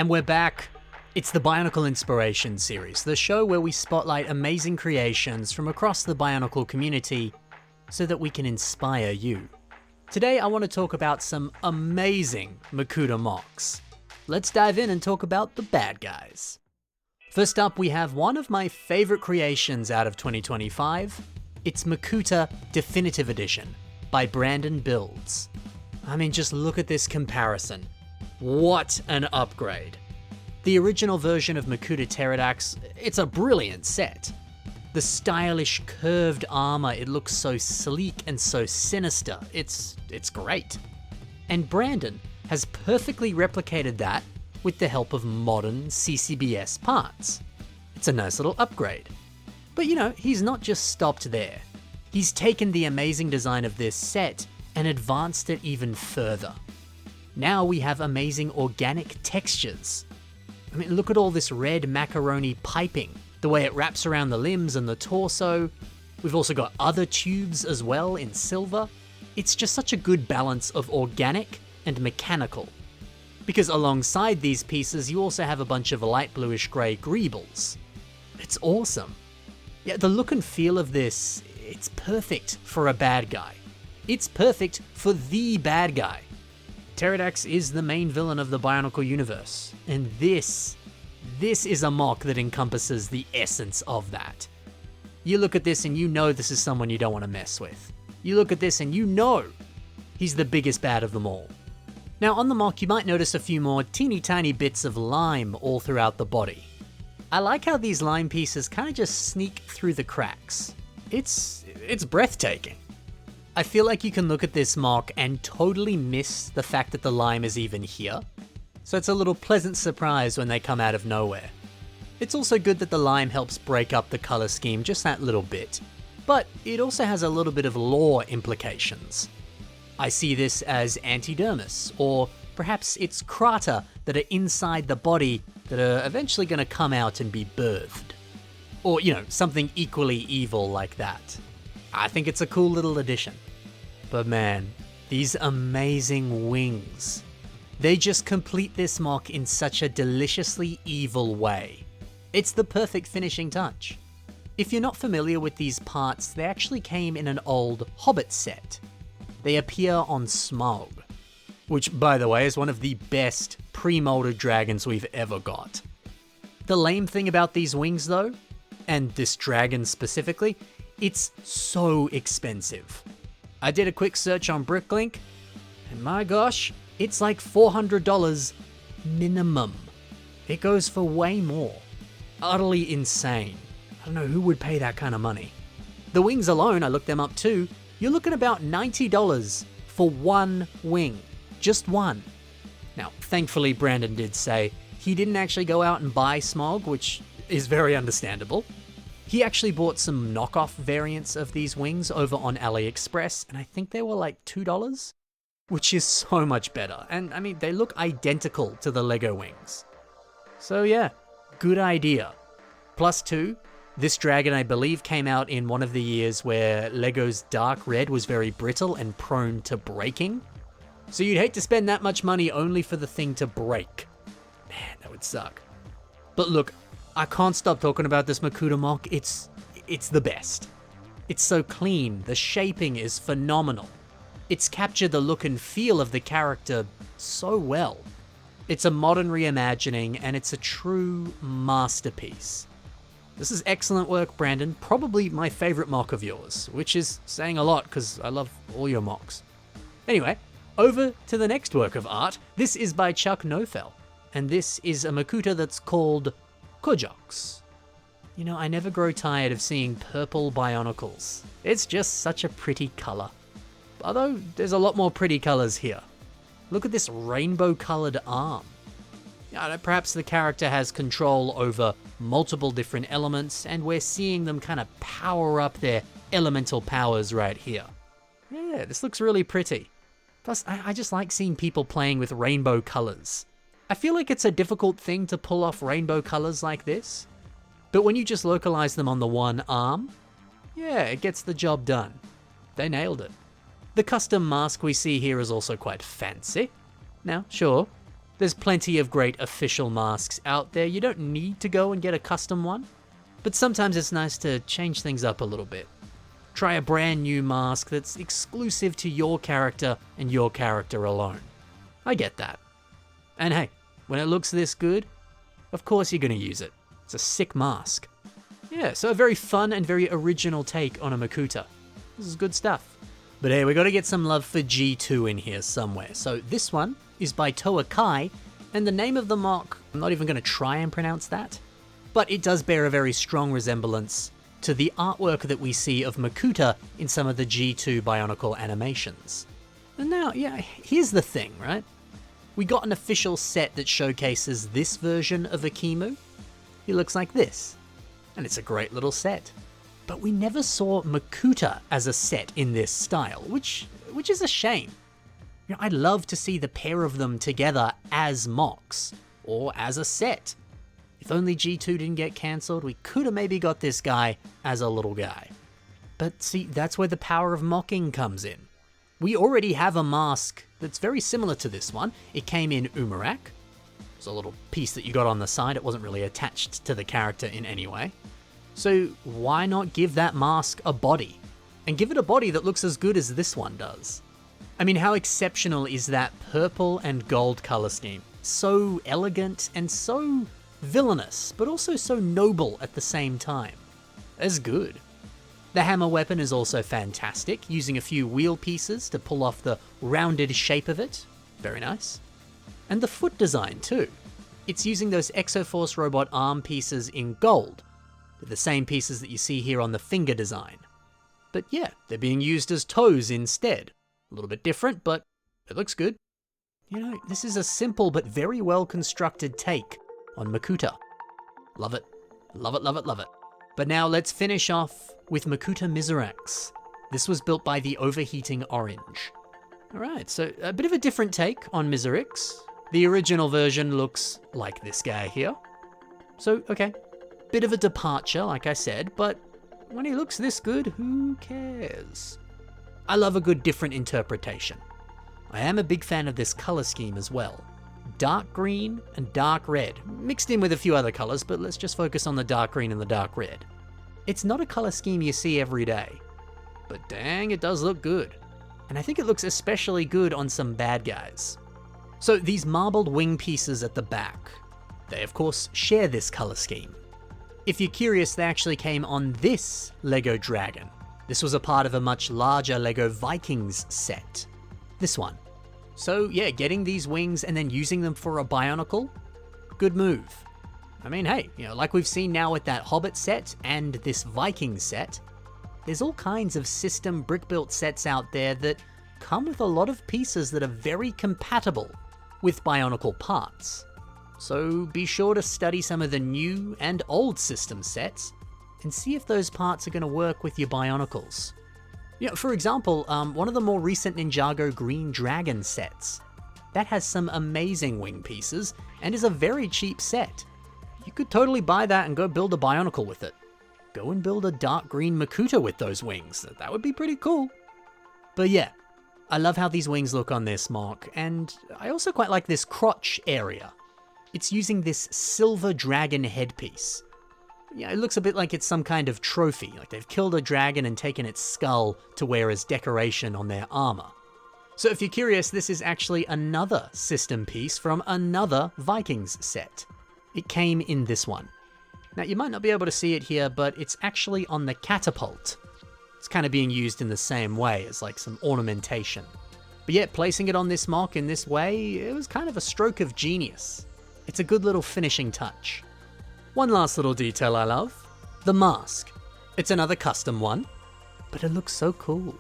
And we're back. It's the Bionicle Inspiration series, the show where we spotlight amazing creations from across the Bionicle community so that we can inspire you. Today I want to talk about some amazing Makuta MOCs. Let's dive in and talk about the bad guys. First up, we have one of my favorite creations out of 2025. It's Makuta Definitive Edition by Brandon Builds. I mean, just look at this comparison. What an upgrade. The original version of Makuta Teridax, it's a brilliant set. The stylish curved armor, it looks so sleek and so sinister, it's great. And Brandon has perfectly replicated that with the help of modern CCBS parts. It's a nice little upgrade. But you know, he's not just stopped there. He's taken the amazing design of this set and advanced it even further. Now we have amazing organic textures. I mean, look at all this red macaroni piping, the way it wraps around the limbs and the torso. We've also got other tubes as well in silver. It's just such a good balance of organic and mechanical. Because alongside these pieces, you also have a bunch of light bluish grey greebles. It's awesome. Yeah, the look and feel of this, it's perfect for a bad guy. It's perfect for the bad guy. Teridax is the main villain of the Bionicle universe, and this is a MOC that encompasses the essence of that. You look at this and you know this is someone you don't want to mess with. You look at this and you know he's the biggest bad of them all. Now on the MOC you might notice a few more teeny tiny bits of lime all throughout the body. I like how these lime pieces kind of just sneak through the cracks. It's breathtaking. I feel like you can look at this MOC and totally miss the fact that the lime is even here. So it's a little pleasant surprise when they come out of nowhere. It's also good that the lime helps break up the color scheme just that little bit, but it also has a little bit of lore implications. I see this as antidermis, or perhaps it's crata that are inside the body that are eventually going to come out and be birthed. Or, you know, something equally evil like that. I think it's a cool little addition. But man, these amazing wings. They just complete this MOC in such a deliciously evil way. It's the perfect finishing touch. If you're not familiar with these parts, they actually came in an old Hobbit set. They appear on Smaug, which by the way is one of the best pre-molded dragons we've ever got. The lame thing about these wings though, and this dragon specifically, it's so expensive. I did a quick search on Bricklink, and my gosh, it's like $400 minimum. It goes for way more. Utterly insane. I don't know who would pay that kind of money. The wings alone, I looked them up too, you're looking about $90 for one wing. Just one. Now, thankfully Brandon did say he didn't actually go out and buy Smaug, which is very understandable. He actually bought some knockoff variants of these wings over on AliExpress, and I think they were like $2, which is so much better. And I mean, they look identical to the Lego wings. So yeah, good idea. Plus two, this dragon I believe came out in one of the years where Lego's dark red was very brittle and prone to breaking. So you'd hate to spend that much money only for the thing to break. Man, that would suck. But look, I can't stop talking about this Makuta MOC. It's the best. It's so clean, the shaping is phenomenal. It's captured the look and feel of the character so well. It's a modern reimagining and it's a true masterpiece. This is excellent work, Brandon. Probably my favorite MOC of yours, which is saying a lot because I love all your MOCs. Anyway, over to the next work of art. This is by Chuck Nofel, and this is a Makuta that's called Kojox. You know, I never grow tired of seeing purple Bionicles. It's just such a pretty color. Although, there's a lot more pretty colors here. Look at this rainbow-colored arm. Perhaps the character has control over multiple different elements, and we're seeing them kind of power up their elemental powers right here. Yeah, this looks really pretty. Plus, I just like seeing people playing with rainbow colors. I feel like it's a difficult thing to pull off rainbow colors like this, but when you just localize them on the one arm, yeah, it gets the job done. They nailed it. The custom mask we see here is also quite fancy. Now, sure, There's plenty of great official masks out there. You don't need to go and get a custom one, but sometimes it's nice to change things up a little bit. Try a brand new mask that's exclusive to your character and your character alone. I get that. And hey, when it looks this good, of course you're going to use it. It's a sick mask. Yeah, so a very fun and very original take on a Makuta. This is good stuff. But hey, we got to get some love for G2 in here somewhere. So this one is by Toa Kai, and the name of the MOC, I'm not even going to try and pronounce that, but it does bear a very strong resemblance to the artwork that we see of Makuta in some of the G2 Bionicle animations. And now, yeah, here's the thing, right? We got an official set that showcases this version of Akimu. He looks like this, and it's a great little set. But we never saw Makuta as a set in this style, which is a shame. You know, I'd love to see the pair of them together as MOCs, or as a set. If only G2 didn't get cancelled, we could have maybe got this guy as a little guy. But see, that's where the power of mocking comes in. We already have a mask that's very similar to this one. It came in Umarak. It's a little piece that you got on the side. It wasn't really attached to the character in any way. So why not give that mask a body? And give it a body that looks as good as this one does. I mean, how exceptional is that purple and gold color scheme? So elegant and so villainous, but also so noble at the same time. That's good. The hammer weapon is also fantastic, using a few wheel pieces to pull off the rounded shape of it. Very nice. And the foot design too. It's using those Exoforce robot arm pieces in gold, with the same pieces that you see here on the finger design. But yeah, they're being used as toes instead. A little bit different, but it looks good. You know, this is a simple but very well constructed take on Makuta. Love it. Love it, love it, love it. But now let's finish off with Makuta Miserax. This was built by the Overheating Orange. Alright, so a bit of a different take on Miserax. The original version looks like this guy here. So, okay, bit of a departure, like I said, but when he looks this good, who cares? I love a good different interpretation. I am a big fan of this color scheme as well. Dark green and dark red, mixed in with a few other colors, but let's just focus on the dark green and the dark red. It's not a color scheme you see every day, but dang, it does look good. And I think it looks especially good on some bad guys. So these marbled wing pieces at the back, they of course share this color scheme. If you're curious, they actually came on this Lego Dragon. This was a part of a much larger Lego Vikings set. This one. So yeah, getting these wings and then using them for a Bionicle, good move. I mean, hey, you know, like we've seen now with that Hobbit set and this Viking set, there's all kinds of system brick-built sets out there that come with a lot of pieces that are very compatible with Bionicle parts. So be sure to study some of the new and old system sets and see if those parts are going to work with your Bionicles. You know, for example, one of the more recent Ninjago Green Dragon sets, that has some amazing wing pieces and is a very cheap set. You could totally buy that and go build a Bionicle with it. Go and build a dark green Makuta with those wings. That would be pretty cool. But yeah, I love how these wings look on this MOC, and I also quite like this crotch area. It's using this silver dragon headpiece. Yeah, it looks a bit like it's some kind of trophy, like they've killed a dragon and taken its skull to wear as decoration on their armor. So if you're curious, this is actually another system piece from another Vikings set. It came in this one. Now you might not be able to see it here, but it's actually on the catapult. It's kind of being used in the same way as like some ornamentation. But yet, placing it on this MOC in this way, it was kind of a stroke of genius. It's a good little finishing touch. One last little detail I love, the mask. It's another custom one, but it looks so cool.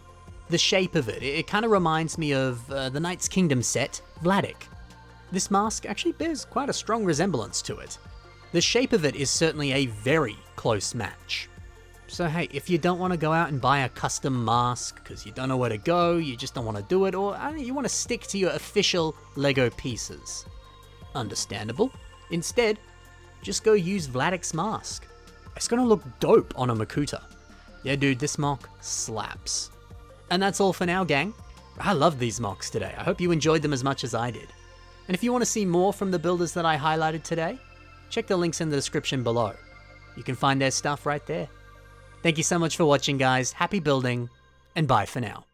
The shape of it kind of reminds me of the Knight's Kingdom set, Vladik. This mask actually bears quite a strong resemblance to it. The shape of it is certainly a very close match. So hey, if you don't want to go out and buy a custom mask because you don't know where to go, you just don't want to do it, or you want to stick to your official Lego pieces, understandable. Instead, just go use Vladik's mask. It's gonna look dope on a Makuta. Yeah dude, this MOC slaps. And that's all for now, gang. I love these MOCs today. I hope you enjoyed them as much as I did. And if you want to see more from the builders that I highlighted today, check the links in the description below. You can find their stuff right there. Thank you so much for watching, guys. Happy building, and bye for now.